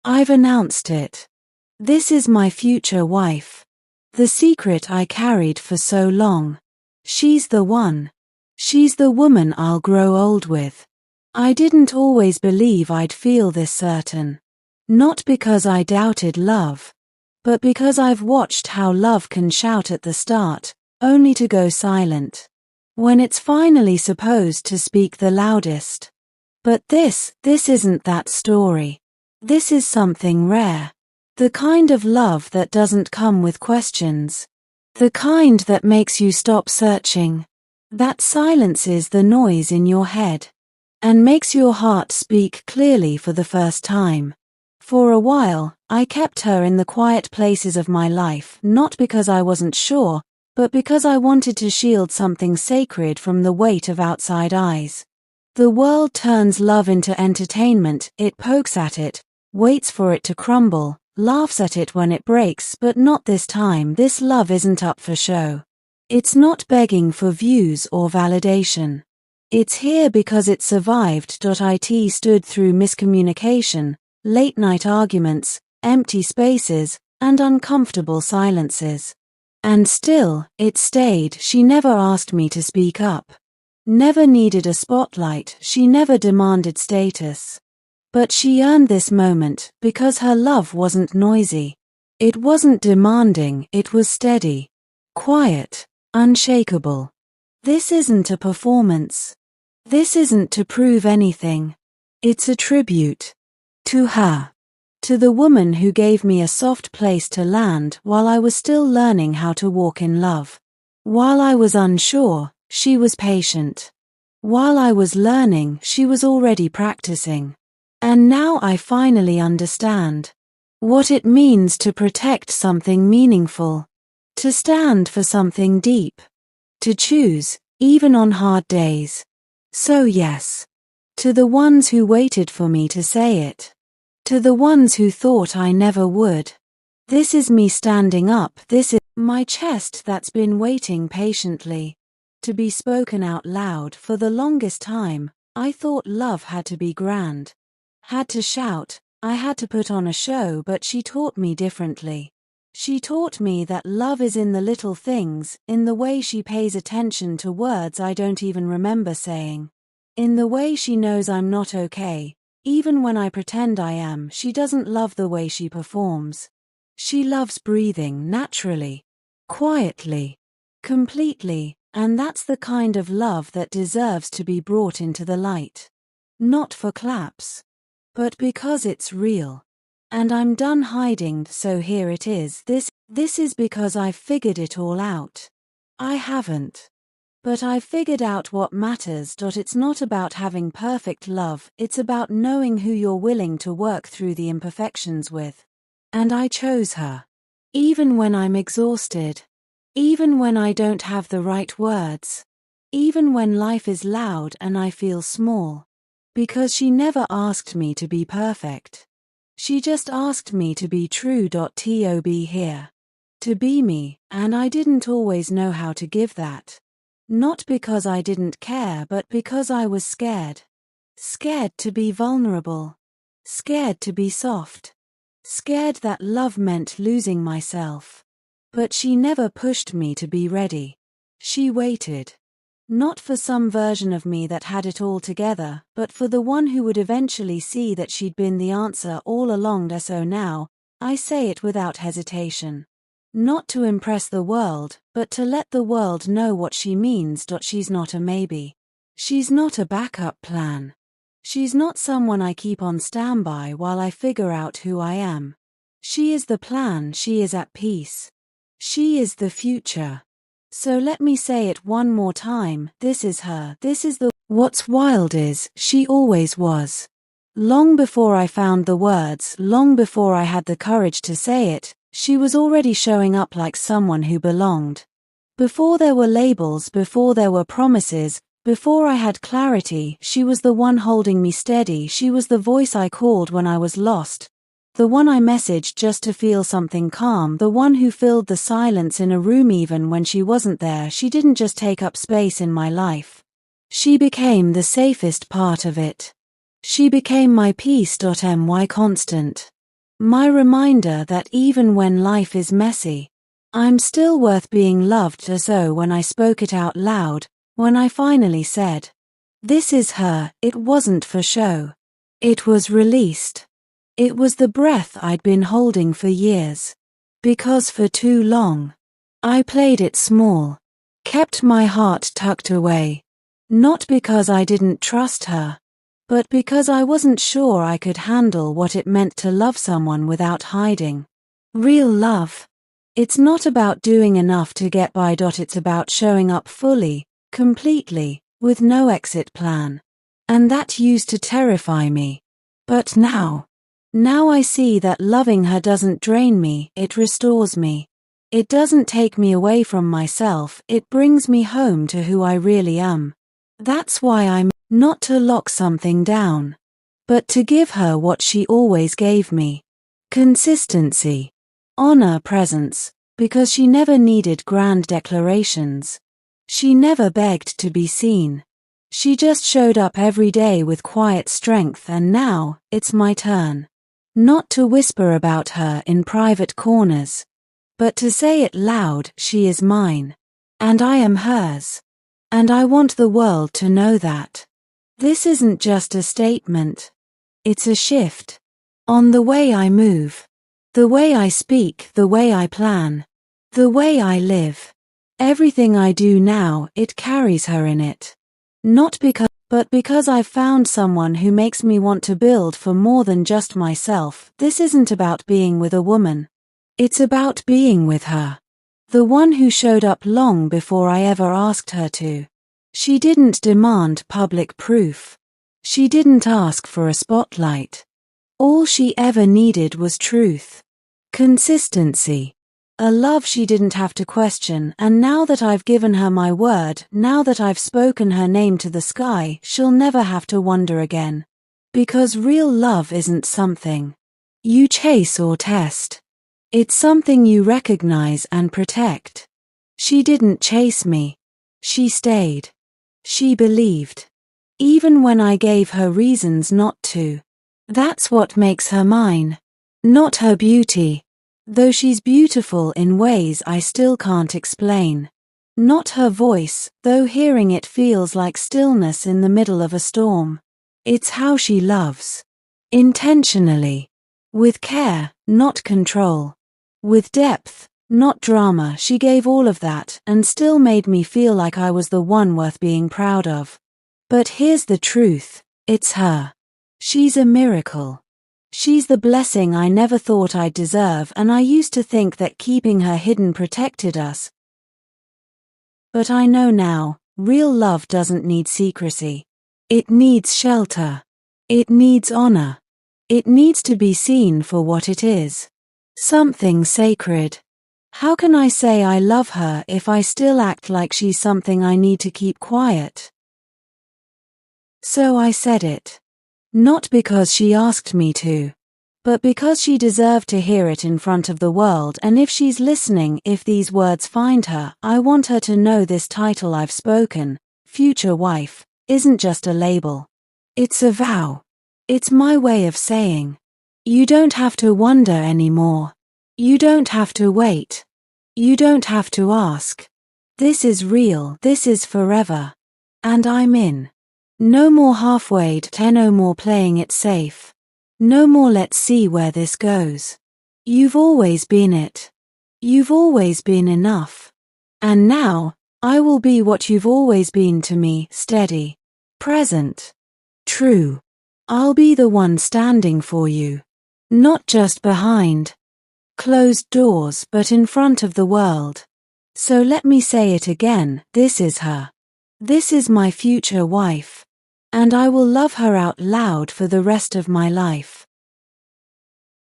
I've announced it. This is my future wife. The secret I carried for so long. She's the one. She's the woman I'll grow old with. I didn't always believe I'd feel this certain. Not because I doubted love, but because I've watched how love can shout at the start, only to go silent when it's finally supposed to speak the loudest. But this isn't that story. This is something rare. The kind of love that doesn't come with questions. The kind that makes you stop searching. That silences the noise in your head and makes your heart speak clearly for the first time. For a while, I kept her in the quiet places of my life, not because I wasn't sure, but because I wanted to shield something sacred from the weight of outside eyes. The world turns love into entertainment, it pokes at it, waits for it to crumble, laughs at it when it breaks, but not this time. This love isn't up for show. It's not begging for views or validation. It's here because it survived. It stood through miscommunication, late-night arguments, empty spaces, and uncomfortable silences. And still, it stayed. She never asked me to speak up. Never needed a spotlight, she never demanded status. But she earned this moment because her love wasn't noisy. It wasn't demanding, it was steady. Quiet, unshakable. This isn't a performance. This isn't to prove anything. It's a tribute. To her. To the woman who gave me a soft place to land while I was still learning how to walk in love. While I was unsure, she was patient. While I was learning, she was already practicing. And now I finally understand what it means to protect something meaningful. To stand for something deep. To choose, even on hard days. So yes. To the ones who waited for me to say it. To the ones who thought I never would. This is me standing up. This is my chest that's been waiting patiently to be spoken out loud. For the longest time, I thought love had to be grand. Had to shout, I had to put on a show, but she taught me differently. She taught me that love is in the little things, in the way she pays attention to words I don't even remember saying. In the way she knows I'm not okay. Even when I pretend I am, she doesn't love the way she performs. She loves breathing naturally, quietly, completely, and that's the kind of love that deserves to be brought into the light. Not for claps, but because it's real. And I'm done hiding, so here it is. This is because I've figured it all out. I haven't. But I've figured out what matters. It's not about having perfect love, it's about knowing who you're willing to work through the imperfections with. And I chose her. Even when I'm exhausted. Even when I don't have the right words. Even when life is loud and I feel small. Because she never asked me to be perfect. She just asked me to be true. To be here. To be me, and I didn't always know how to give that. Not because I didn't care, but because I was scared. Scared to be vulnerable. Scared to be soft. Scared that love meant losing myself. But she never pushed me to be ready. She waited. Not for some version of me that had it all together, but for the one who would eventually see that she'd been the answer all along. So now, I say it without hesitation. Not to impress the world, but to let the world know what she means. She's not a maybe. She's not a backup plan. She's not someone I keep on standby while I figure out who I am. She is the plan. She is at peace. She is the future. So let me say it one more time. This is her. This is the. What's wild is, she always was. Long before I found the words, long before I had the courage to say it, she was already showing up like someone who belonged. Before there were labels, before there were promises, before I had clarity, she was the one holding me steady. She was the voice I called when I was lost. The one I messaged just to feel something calm. The one who filled the silence in a room even when she wasn't there. She didn't just take up space in my life. She became the safest part of it. She became my peace. My constant. My reminder that even when life is messy, I'm still worth being loved. So when I spoke it out loud, when I finally said, "This is her," it wasn't for show. It was released. It was the breath I'd been holding for years. Because for too long, I played it small, kept my heart tucked away. Not because I didn't trust her, but because I wasn't sure I could handle what it meant to love someone without hiding. Real love. It's not about doing enough to get by. It's about showing up fully, completely, with no exit plan. And that used to terrify me. But now I see that loving her doesn't drain me, it restores me. It doesn't take me away from myself, it brings me home to who I really am. That's why I'm not to lock something down, but to give her what she always gave me. Consistency. Honor, presence, because she never needed grand declarations. She never begged to be seen. She just showed up every day with quiet strength, and now, it's my turn. Not to whisper about her in private corners, but to say it loud, she is mine. And I am hers. And I want the world to know that. This isn't just a statement. It's a shift. On the way I move. The way I speak, the way I plan. The way I live. Everything I do now, it carries her in it. But because I've found someone who makes me want to build for more than just myself. This isn't about being with a woman. It's about being with her. The one who showed up long before I ever asked her to. She didn't demand public proof. She didn't ask for a spotlight. All she ever needed was truth. Consistency. A love she didn't have to question, and now that I've given her my word, now that I've spoken her name to the sky, she'll never have to wonder again. Because real love isn't something you chase or test. It's something you recognize and protect. She didn't chase me. She stayed. She believed. Even when I gave her reasons not to. That's what makes her mine. Not her beauty. Though she's beautiful in ways I still can't explain. Not her voice, though hearing it feels like stillness in the middle of a storm. It's how she loves. Intentionally. With care, not control. With depth, not drama. She gave all of that and still made me feel like I was the one worth being proud of. But here's the truth, it's her. She's a miracle. She's the blessing I never thought I'd deserve, and I used to think that keeping her hidden protected us. But I know now, real love doesn't need secrecy. It needs shelter. It needs honor. It needs to be seen for what it is. Something sacred. How can I say I love her if I still act like she's something I need to keep quiet? So I said it. Not because she asked me to, but because she deserved to hear it in front of the world. And if she's listening, if these words find her, I want her to know this title I've spoken, future wife, isn't just a label. It's a vow. It's my way of saying, you don't have to wonder anymore. You don't have to wait. You don't have to ask. This is real, this is forever. And I'm in. No more halfway, no more playing it safe. No more let's see where this goes. You've always been it. You've always been enough. And now, I will be what you've always been to me, steady, present, true. I'll be the one standing for you. Not just behind closed doors, but in front of the world. So let me say it again, this is her. This is my future wife. And I will love her out loud for the rest of my life.